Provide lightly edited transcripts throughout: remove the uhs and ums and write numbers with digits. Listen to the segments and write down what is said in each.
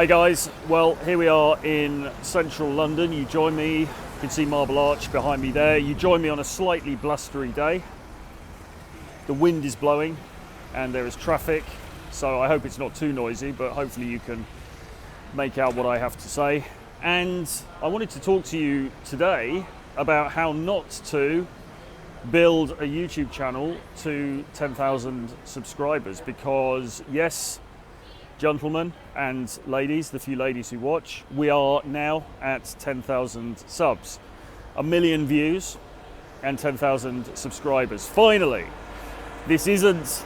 Hey guys, well here we are in central London. You join me, you can see Marble Arch behind me there. You join me on a slightly blustery day. The wind is blowing and there is traffic, so I hope it's not too noisy, but hopefully you can make out what I have to say. And I wanted to talk to you today about how not to build a YouTube channel to 10,000 subscribers, because yes, gentlemen and ladies, the few ladies who watch, we are now at 10,000 subs, 1 million views and 10,000 subscribers. Finally, this isn't,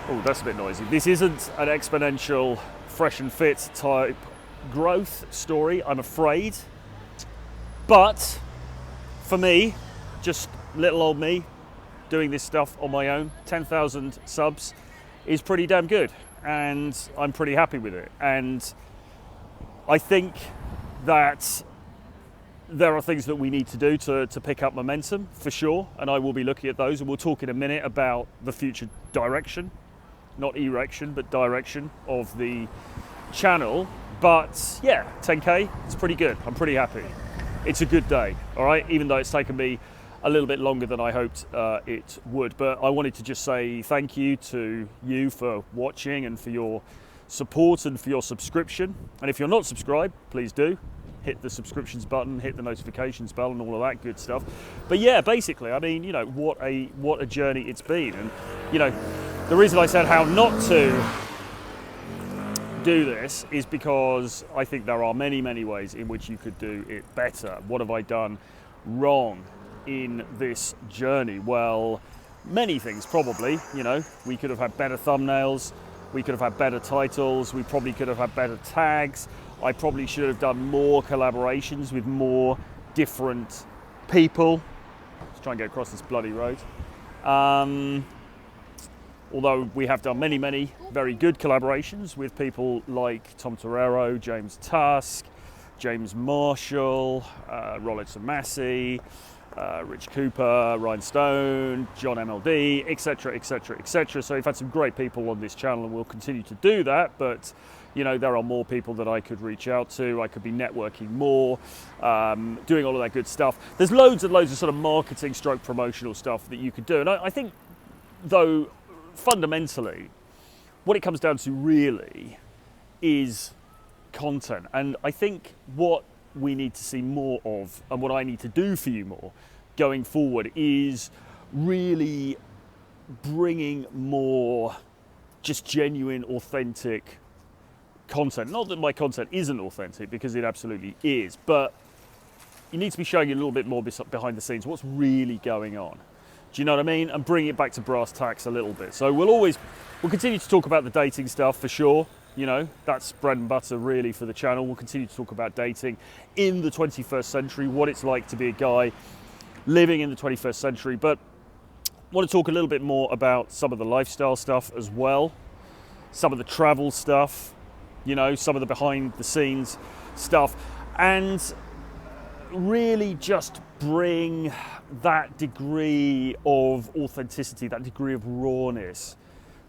oh that's a bit noisy, this isn't an exponential fresh and fit type growth story, I'm afraid, but for me, just little old me doing this stuff on my own, 10,000 subs is pretty damn good. And I'm pretty happy with it. And I think that there are things that we need to do to pick up momentum, for sure. And I will be looking at those. And we'll talk in a minute about the future direction, not erection, but direction of the channel. But yeah, 10K, it's pretty good. I'm pretty happy. It's a good day, all right? Even though it's taken me a little bit longer than I hoped it would. But I wanted to just say thank you to you for watching and for your support and for your subscription. And if you're not subscribed, please do. Hit the subscriptions button, hit the notifications bell and all of that good stuff. But yeah, basically, I mean, you know, what a journey it's been. And, you know, the reason I said how not to do this is because I think there are many, many ways in which you could do it better. What have I done wrong in this journey? Well, many things probably. You know, we could have had better thumbnails, we could have had better titles, we probably could have had better tags. I probably should have done more collaborations with more different people. Let's try and get across this bloody road. Although we have done many, many very good collaborations with people like Tom Torero, James Tusk, James Marshall, Rolex and Massey, Rich Cooper, Ryan Stone, John MLD, etc, etc, etc. So we've had some great people on this channel and we'll continue to do that, but you know, there are more people that I could reach out to. I could be networking more, doing all of that good stuff. There's loads and loads of sort of marketing stroke promotional stuff that you could do. And I think, though, fundamentally, what it comes down to really is content. And I think what we need to see more of, and what I need to do for you more going forward, is really bringing more just genuine, authentic content. Not that my content isn't authentic, because it absolutely is, but you need to be showing you a little bit more behind the scenes, what's really going on. Do you know what I mean? And bring it back to brass tacks a little bit. So we'll continue to talk about the dating stuff for sure. You know, that's bread and butter really for the channel. We'll continue to talk about dating in the 21st century, what it's like to be a guy living in the 21st century. But I want to talk a little bit more about some of the lifestyle stuff as well, some of the travel stuff, you know, some of the behind the scenes stuff, and really just bring that degree of authenticity, that degree of rawness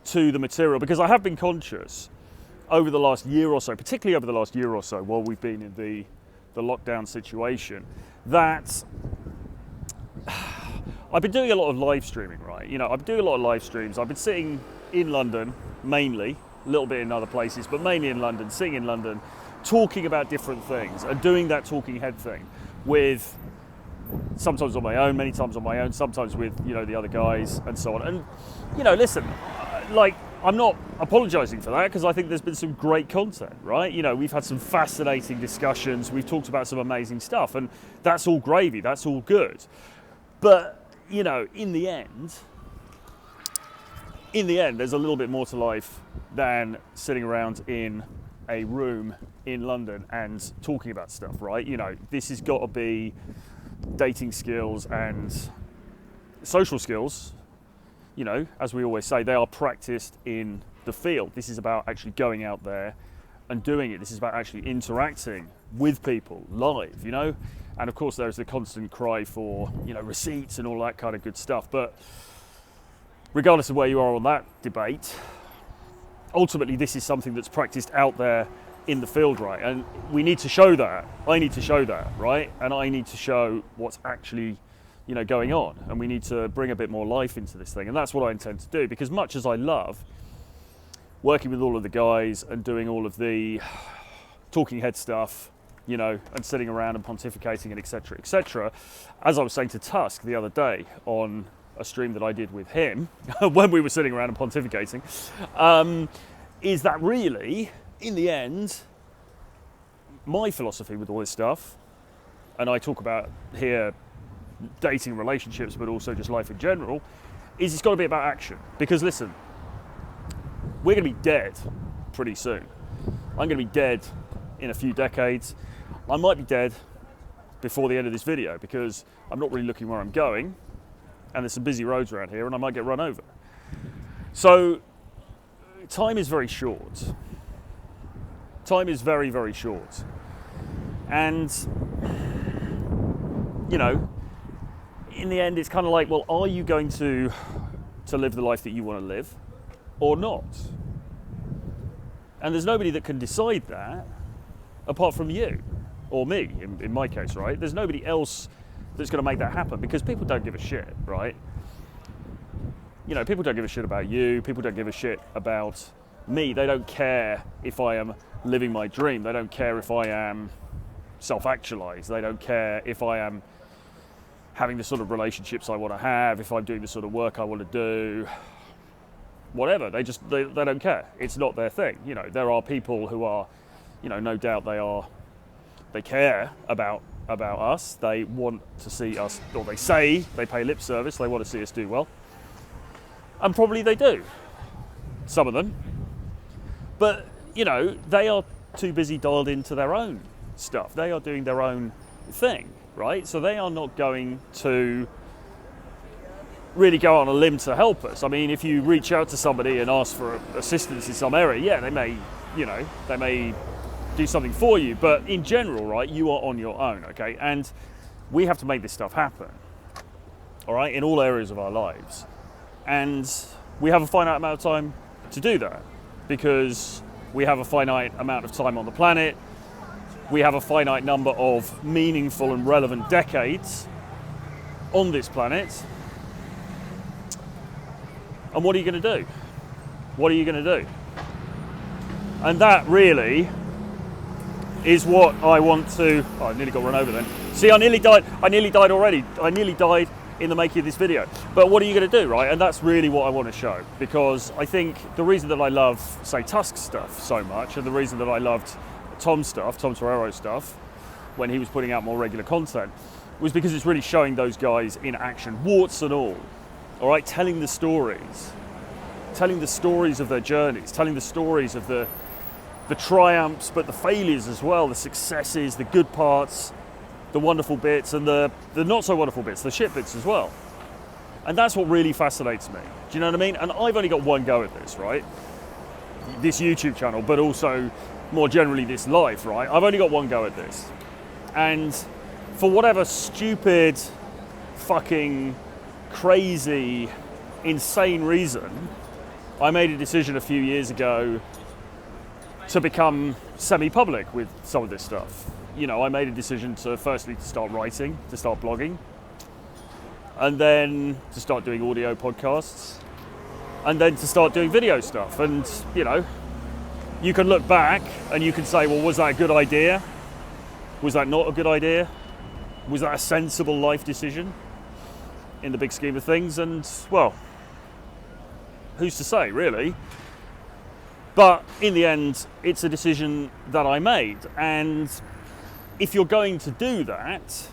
to the material. Because I have been conscious over the last year or so, particularly over the last year or so while we've been in the lockdown situation, that I've been doing a lot of live streaming, right? You know, I've been doing a lot of live streams. I've been sitting in London mainly, a little bit in other places, but mainly in London, sitting in London, talking about different things and doing that talking head thing with, sometimes on my own, many times on my own, sometimes with, you know, the other guys and so on. And, you know, listen, like, I'm not apologising for that, because I think there's been some great content, right? You know, we've had some fascinating discussions, we've talked about some amazing stuff, and that's all gravy, that's all good. But, you know, in the end, there's a little bit more to life than sitting around in a room in London and talking about stuff, right? You know, this has got to be dating skills and social skills. You know, as we always say, they are practiced in the field. This is about actually going out there and doing it. This is about actually interacting with people live, you know? And of course there's the constant cry for, you know, receipts and all that kind of good stuff. But regardless of where you are on that debate, ultimately this is something that's practiced out there in the field, right? And we need to show that. I need to show that, right? And I need to show what's actually, going on. And we need to bring a bit more life into this thing. And that's what I intend to do, because much as I love working with all of the guys and doing all of the talking head stuff, and sitting around and pontificating and etc., as I was saying to Tusk the other day on a stream that I did with him when we were sitting around and pontificating, is that really, in the end, my philosophy with all this stuff, and I talk about here dating, relationships, but also just life in general, is it's got to be about action. Because listen, we're going to be dead pretty soon. I'm going to be dead in a few decades. I might be dead before the end of this video, because I'm not really looking where I'm going, and there's some busy roads around here, and I might get run over. So time is very short. Time is very, very short. And, in the end, it's kind of like, well, are you going to live the life that you want to live or not? And there's nobody that can decide that apart from you or me, in my case, right? There's nobody else that's going to make that happen, because people don't give a shit, right? People don't give a shit about you. People don't give a shit about me. They don't care if I am living my dream. They don't care if I am self-actualized. They don't care if I am having the sort of relationships I want to have, if I'm doing the sort of work I want to do, whatever. They don't care. It's not their thing. There are people who are, no doubt they care about us. They want to see us, or they say, they pay lip service, they want to see us do well. And probably they do, some of them. But, they are too busy dialed into their own stuff. They are doing their own thing, right? So they are not going to really go on a limb to help us. I mean, if you reach out to somebody and ask for assistance in some area, yeah, they may do something for you. But in general, right, you are on your own, okay? And we have to make this stuff happen, all right, in all areas of our lives. And we have a finite amount of time to do that, because we have a finite amount of time on the planet. We have a finite number of meaningful and relevant decades on this planet. And what are you going to do? What are you going to do? And that really is what I want to... Oh, I nearly got run over then. See, I nearly died already. I nearly died in the making of this video. But what are you going to do, right? And that's really what I want to show, because I think the reason that I love, say, Tusk stuff so much, and the reason that I loved Tom Torero stuff, when he was putting out more regular content, was because it's really showing those guys in action, warts and all right, telling the stories of their journeys, telling the stories of the triumphs, but the failures as well, the successes, the good parts, the wonderful bits, and the not so wonderful bits, the shit bits as well. And that's what really fascinates me. Do you know what I mean? And I've only got one go at this, right? This YouTube channel, but also more generally this life, right? I've only got one go at this. And for whatever stupid, fucking crazy, insane reason, I made a decision a few years ago to become semi-public with some of this stuff. I made a decision to firstly to start writing, to start blogging, and then to start doing audio podcasts, and then to start doing video stuff. And, you can look back and you can say, well, was that a good idea? Was that not a good idea? Was that a sensible life decision in the big scheme of things? And, well, who's to say, really? But in the end, it's a decision that I made. And if you're going to do that,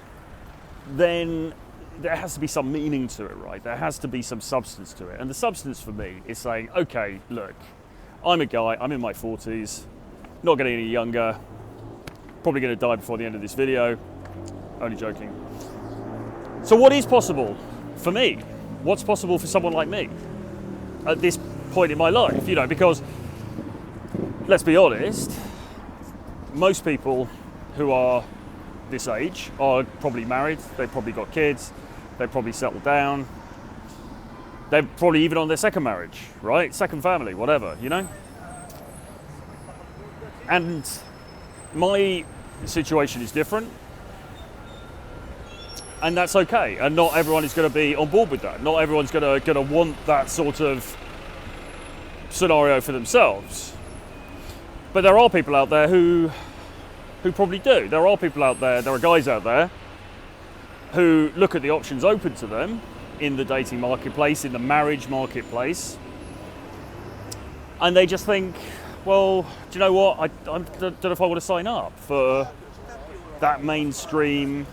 then there has to be some meaning to it, right? There has to be some substance to it. And the substance for me is saying, okay, look, I'm a guy, I'm in my 40s, not getting any younger, probably going to die before the end of this video, only joking. So what is possible for me? What's possible for someone like me at this point in my life? Because, let's be honest, most people who are this age are probably married, they've probably got kids, they've probably settled down, they're probably even on their second marriage, right? Second family, whatever, And My situation is different, and that's okay. And not everyone is going to be on board with that. Not everyone's going to want that sort of scenario for themselves. But there are people out there who probably do. There are people out there, there are guys out there who look at the options open to them in the dating marketplace, in the marriage marketplace, and they just think, well, do you know what? I don't know if I want to sign up for that mainstream,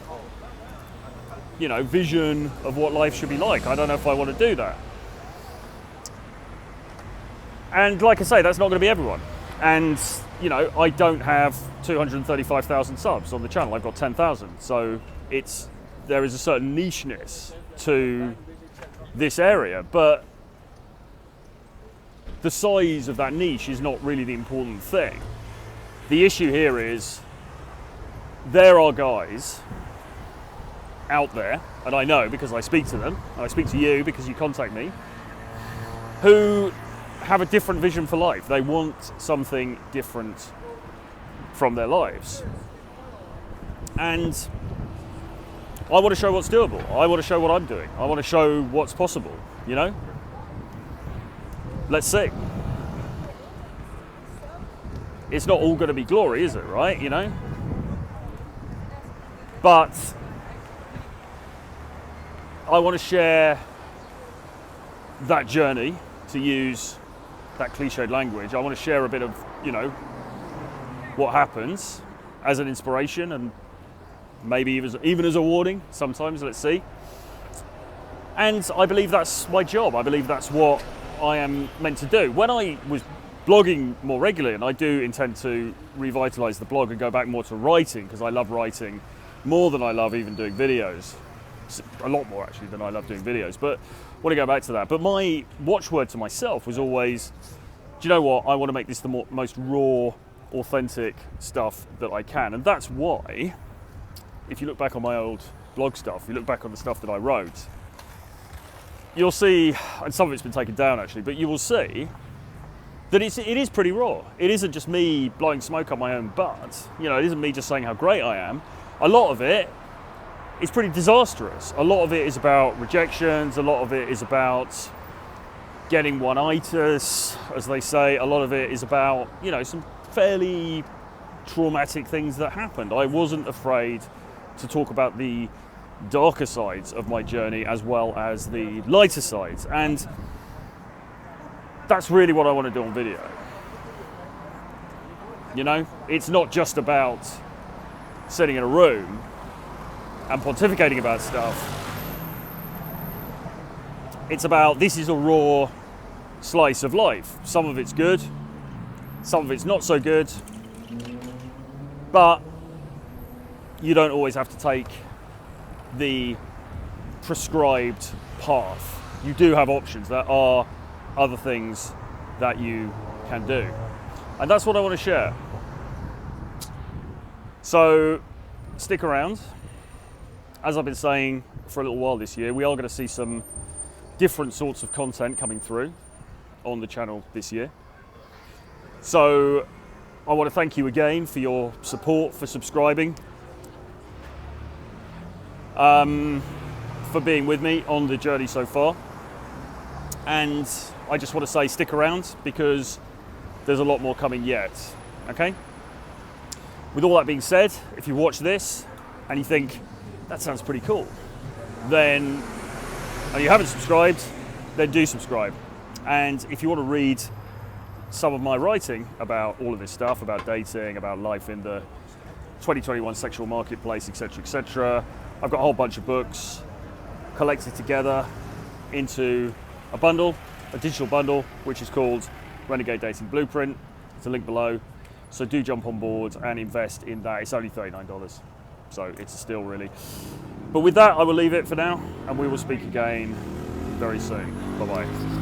vision of what life should be like. I don't know if I want to do that. And like I say, that's not going to be everyone. And, I don't have 235,000 subs on the channel. I've got 10,000. So there is a certain nicheness to this area. But the size of that niche is not really the important thing. The issue here is there are guys out there, and I know because I speak to them, and I speak to you because you contact me, who have a different vision for life. They want something different from their lives. And I want to show what's doable. I want to show what I'm doing. I want to show what's possible, Let's see. It's not all going to be glory, is it, right? But I want to share that journey, to use that cliched language. I want to share a bit of, what happens as an inspiration, and maybe even as a warning sometimes, let's see. And I believe that's my job. I believe that's what I am meant to do. When I was blogging more regularly, and I do intend to revitalize the blog and go back more to writing, because I love writing more than I love even doing videos. A lot more actually than I love doing videos, but I want to go back to that. But my watchword to myself was always, do you know what? I want to make this the most raw, authentic stuff that I can. And that's why, if you look back on my old blog stuff, you look back on the stuff that I wrote, you'll see, and some of it's been taken down actually, but you will see that it is pretty raw. It isn't just me blowing smoke up my own butt. It isn't me just saying how great I am. A lot of it is pretty disastrous. A lot of it is about rejections. A lot of it is about getting one-itis, as they say. A lot of it is about, some fairly traumatic things that happened. I wasn't afraid to talk about the darker sides of my journey as well as the lighter sides. And that's really what I want to do on video. It's not just about sitting in a room and pontificating about stuff. It's about, this is a raw slice of life. Some of it's good, some of it's not so good, but you don't always have to take the prescribed path. You do have options. There are other things that you can do. And that's what I want to share. So stick around. As I've been saying for a little while this year, we are going to see some different sorts of content coming through on the channel this year. So I want to thank you again for your support, for subscribing, for being with me on the journey so far. And I just want to say stick around, because there's a lot more coming yet, okay? With all that being said, if you watch this and you think, that sounds pretty cool, then, and you haven't subscribed, then do subscribe. And if you want to read some of my writing about all of this stuff, about dating, about life in the 2021 sexual marketplace, etc., I've got a whole bunch of books collected together into a bundle, a digital bundle, which is called Renegade Dating Blueprint. It's a link below. So do jump on board and invest in that. It's only $39. So it's a steal, really. But with that, I will leave it for now, and we will speak again very soon. Bye-bye.